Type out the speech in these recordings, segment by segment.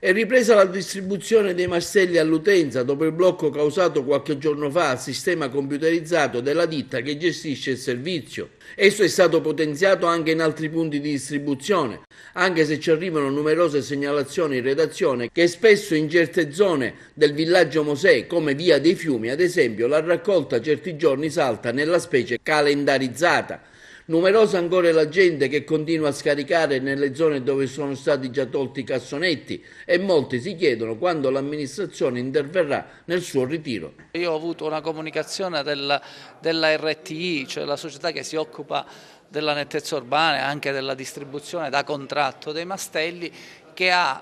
È ripresa la distribuzione dei mastelli all'utenza dopo il blocco causato qualche giorno fa al sistema computerizzato della ditta che gestisce il servizio. Esso è stato potenziato anche in altri punti di distribuzione, anche se ci arrivano numerose segnalazioni in redazione che spesso in certe zone del villaggio Mosè, come via dei Fiumi ad esempio, la raccolta certi giorni salta nella specie calendarizzata. Numerosa ancora è la gente che continua a scaricare nelle zone dove sono stati già tolti i cassonetti e molti si chiedono quando l'amministrazione interverrà nel suo ritiro. Io ho avuto una comunicazione della RTI, cioè la società che si occupa della nettezza urbana e anche della distribuzione da contratto dei mastelli, che ha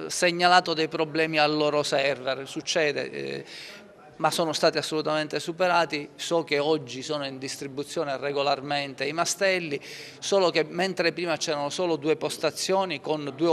segnalato dei problemi al loro server. Succede, ma sono stati assolutamente superati. So che oggi sono in distribuzione regolarmente i mastelli, solo che mentre prima c'erano solo 2 postazioni con 2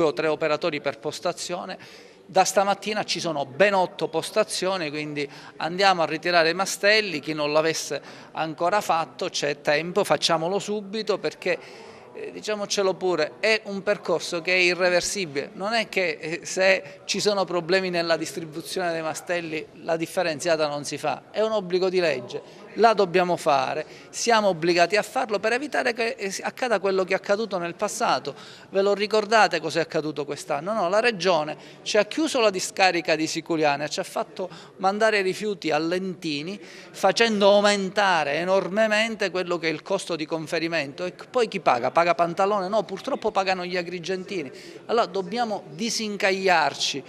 o 3 operatori per postazione, da stamattina ci sono ben 8 postazioni, quindi andiamo a ritirare i mastelli. Chi non l'avesse ancora fatto, c'è tempo, facciamolo subito, perché diciamocelo pure, è un percorso che è irreversibile. Non è che se ci sono problemi nella distribuzione dei mastelli la differenziata non si fa, è un obbligo di legge, la dobbiamo fare, siamo obbligati a farlo per evitare che accada quello che è accaduto nel passato. Ve lo ricordate cosa è accaduto quest'anno? No, la Regione ci ha chiuso la discarica di Siculiana, ci ha fatto mandare i rifiuti a Lentini, facendo aumentare enormemente quello che è il costo di conferimento. E poi chi paga? Paga Pantalone? No, purtroppo pagano gli agrigentini. Allora dobbiamo disincagliarci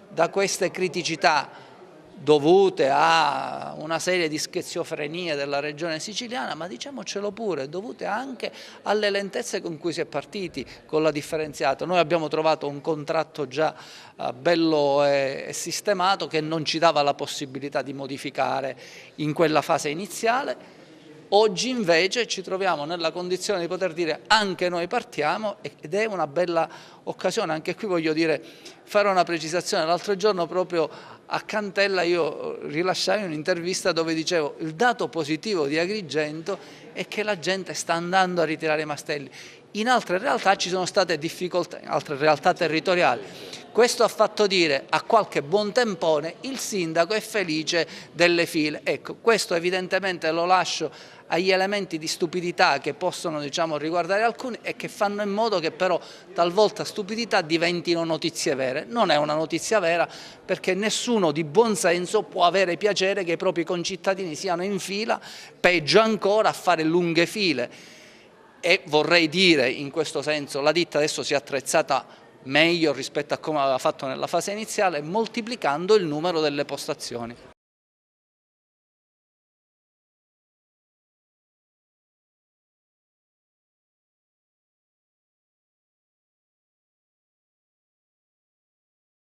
da queste criticità dovute a una serie di schizofrenie della regione siciliana, ma diciamocelo pure, dovute anche alle lentezze con cui si è partiti con la differenziata. Noi abbiamo trovato un contratto già bello e sistemato che non ci dava la possibilità di modificare in quella fase iniziale. Oggi invece ci troviamo nella condizione di poter dire anche noi partiamo, ed è una bella occasione. Anche qui voglio dire, fare una precisazione. L'altro giorno proprio a Cantella io rilasciai un'intervista dove dicevo: il dato positivo di Agrigento è che la gente sta andando a ritirare i mastelli. In altre realtà ci sono state difficoltà, in altre realtà territoriali. Questo ha fatto dire a qualche buontempone: il sindaco è felice delle file. Ecco, questo evidentemente lo lascio agli elementi di stupidità che possono, diciamo, riguardare alcuni e che fanno in modo che però talvolta stupidità diventino notizie vere. Non è una notizia vera, perché nessuno di buon senso può avere piacere che i propri concittadini siano in fila, peggio ancora a fare lunghe file. E vorrei dire in questo senso, la ditta adesso si è attrezzata meglio rispetto a come aveva fatto nella fase iniziale, moltiplicando il numero delle postazioni.